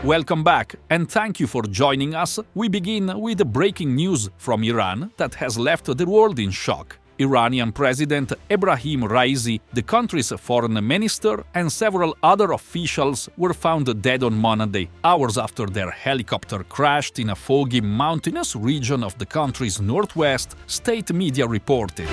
Welcome back, and thank you for joining us. We begin with the breaking news from Iran that has left the world in shock. Iranian President Ebrahim Raisi, the country's foreign minister, and several other officials were found dead on Monday, hours after their helicopter crashed in a foggy, mountainous region of the country's northwest, state media reported.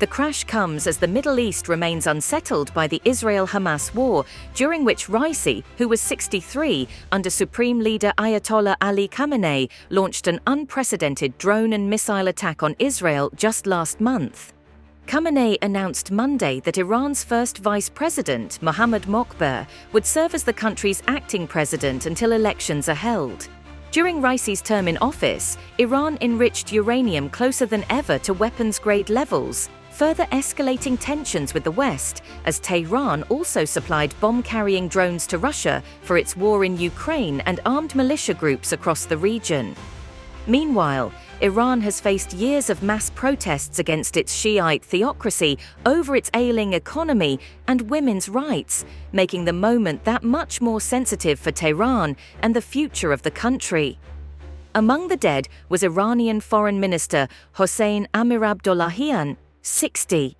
The crash comes as the Middle East remains unsettled by the Israel-Hamas war, during which Raisi, who was 63, under Supreme Leader Ayatollah Ali Khamenei, launched an unprecedented drone and missile attack on Israel just last month. Khamenei announced Monday that Iran's first Vice President, Mohammad Mokhber, would serve as the country's acting president until elections are held. During Raisi's term in office, Iran enriched uranium closer than ever to weapons-grade levels, further escalating tensions with the West, as Tehran also supplied bomb-carrying drones to Russia for its war in Ukraine and armed militia groups across the region. Meanwhile, Iran has faced years of mass protests against its Shiite theocracy over its ailing economy and women's rights, making the moment that much more sensitive for Tehran and the future of the country. Among the dead was Iranian Foreign Minister Hossein Amir-Abdollahian, 60.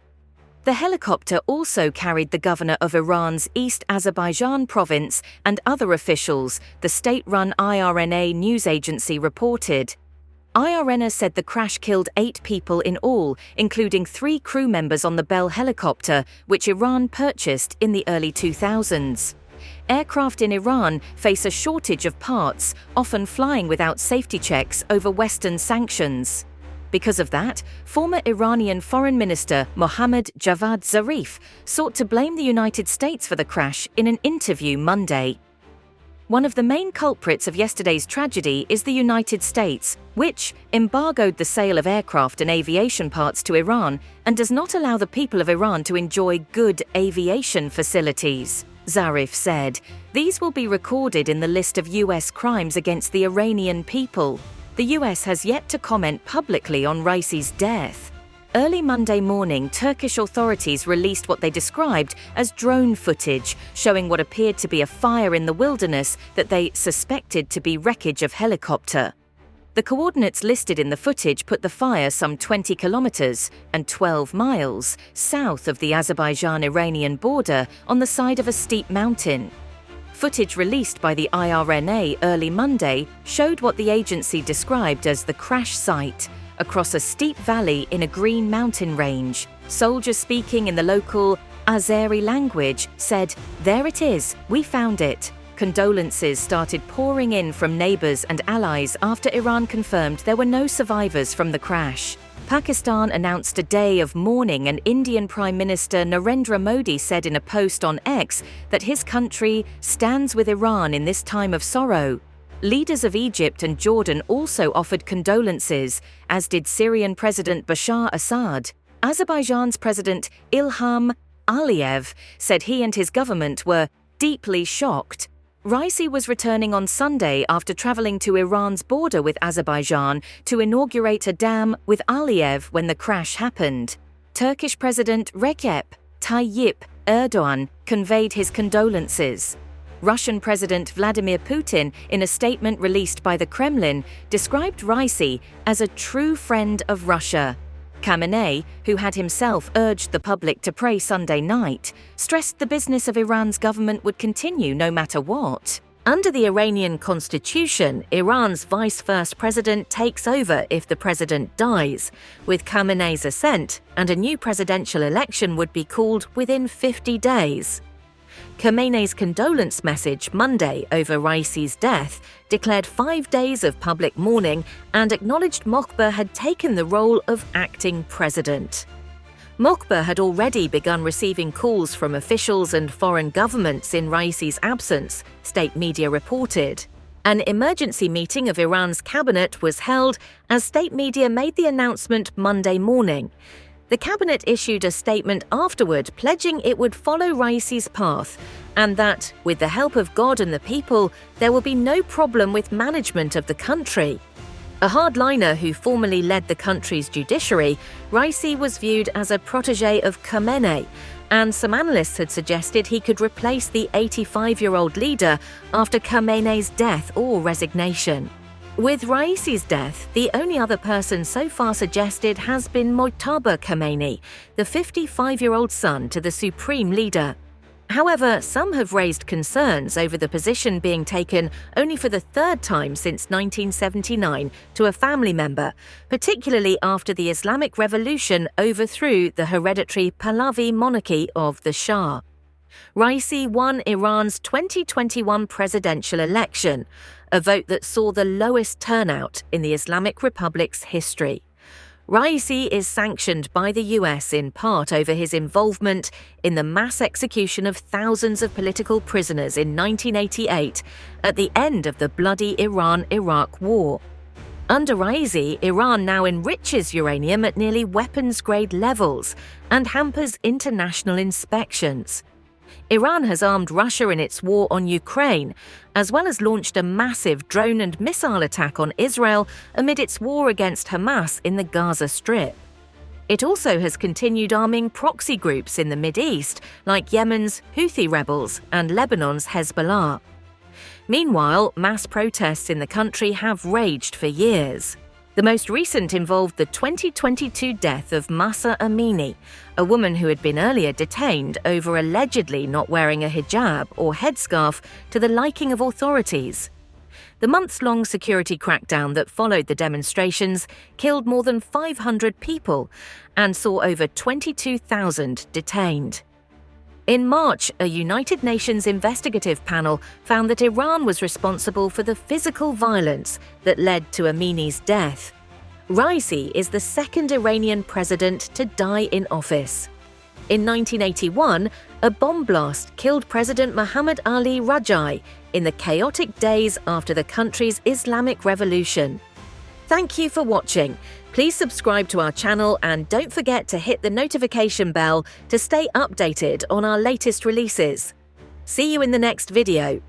The helicopter also carried the governor of Iran's East Azerbaijan province and other officials, the state-run IRNA news agency reported. IRNA said the crash killed 8 people in all, including 3 crew members on the Bell helicopter, which Iran purchased in the early 2000s. Aircraft in Iran face a shortage of parts, often flying without safety checks over Western sanctions. Because of that, former Iranian Foreign Minister Mohammad Javad Zarif sought to blame the United States for the crash in an interview Monday. One of the main culprits of yesterday's tragedy is the United States, which embargoed the sale of aircraft and aviation parts to Iran and does not allow the people of Iran to enjoy good aviation facilities, Zarif said. These will be recorded in the list of U.S. crimes against the Iranian people. The US has yet to comment publicly on Raisi's death. Early Monday morning, Turkish authorities released what they described as drone footage, showing what appeared to be a fire in the wilderness that they suspected to be wreckage of helicopter. The coordinates listed in the footage put the fire some 20 kilometers and 12 miles south of the Azerbaijan-Iranian border on the side of a steep mountain. Footage released by the IRNA early Monday showed what the agency described as the crash site, across a steep valley in a green mountain range. Soldiers speaking in the local Azeri language said, "There it is, we found it." Condolences started pouring in from neighbors and allies after Iran confirmed there were no survivors from the crash. Pakistan announced a day of mourning, and Indian Prime Minister Narendra Modi said in a post on X that his country stands with Iran in this time of sorrow. Leaders of Egypt and Jordan also offered condolences, as did Syrian President Bashar Assad. Azerbaijan's President Ilham Aliyev said he and his government were deeply shocked. Raisi was returning on Sunday after traveling to Iran's border with Azerbaijan to inaugurate a dam with Aliyev when the crash happened. Turkish President Recep Tayyip Erdogan conveyed his condolences. Russian President Vladimir Putin, in a statement released by the Kremlin, described Raisi as a true friend of Russia. Khamenei, who had himself urged the public to pray Sunday night, stressed the business of Iran's government would continue no matter what. Under the Iranian constitution, Iran's vice-first president takes over if the president dies, with Khamenei's assent, and a new presidential election would be called within 50 days. Khamenei's condolence message Monday over Raisi's death declared 5 days of public mourning and acknowledged Mokhber had taken the role of acting president. Mokhber had already begun receiving calls from officials and foreign governments in Raisi's absence, state media reported. An emergency meeting of Iran's cabinet was held as state media made the announcement Monday morning. The cabinet issued a statement afterward pledging it would follow Raisi's path and that, with the help of God and the people, there will be no problem with management of the country. A hardliner who formerly led the country's judiciary, Raisi was viewed as a protégé of Khamenei, and some analysts had suggested he could replace the 85-year-old leader after Khamenei's death or resignation. With Raisi's death, the only other person so far suggested has been Mojtaba Khamenei, the 55-year-old son to the supreme leader. However, some have raised concerns over the position being taken only for the third time since 1979 to a family member, particularly after the Islamic Revolution overthrew the hereditary Pahlavi monarchy of the Shah. Raisi won Iran's 2021 presidential election, a vote that saw the lowest turnout in the Islamic Republic's history. Raisi is sanctioned by the US in part over his involvement in the mass execution of thousands of political prisoners in 1988 at the end of the bloody Iran-Iraq war. Under Raisi, Iran now enriches uranium at nearly weapons-grade levels and hampers international inspections. Iran has armed Russia in its war on Ukraine, as well as launched a massive drone and missile attack on Israel amid its war against Hamas in the Gaza Strip. It also has continued arming proxy groups in the Mideast, like Yemen's Houthi rebels and Lebanon's Hezbollah. Meanwhile, mass protests in the country have raged for years. The most recent involved the 2022 death of Mahsa Amini, a woman who had been earlier detained over allegedly not wearing a hijab or headscarf to the liking of authorities. The months-long security crackdown that followed the demonstrations killed more than 500 people and saw over 22,000 detained. In March, a United Nations investigative panel found that Iran was responsible for the physical violence that led to Amini's death. Raisi is the second Iranian president to die in office. In 1981, a bomb blast killed President Mohammad Ali Khamenei in the chaotic days after the country's Islamic Revolution. Thank you for watching. Please subscribe to our channel and don't forget to hit the notification bell to stay updated on our latest releases. See you in the next video.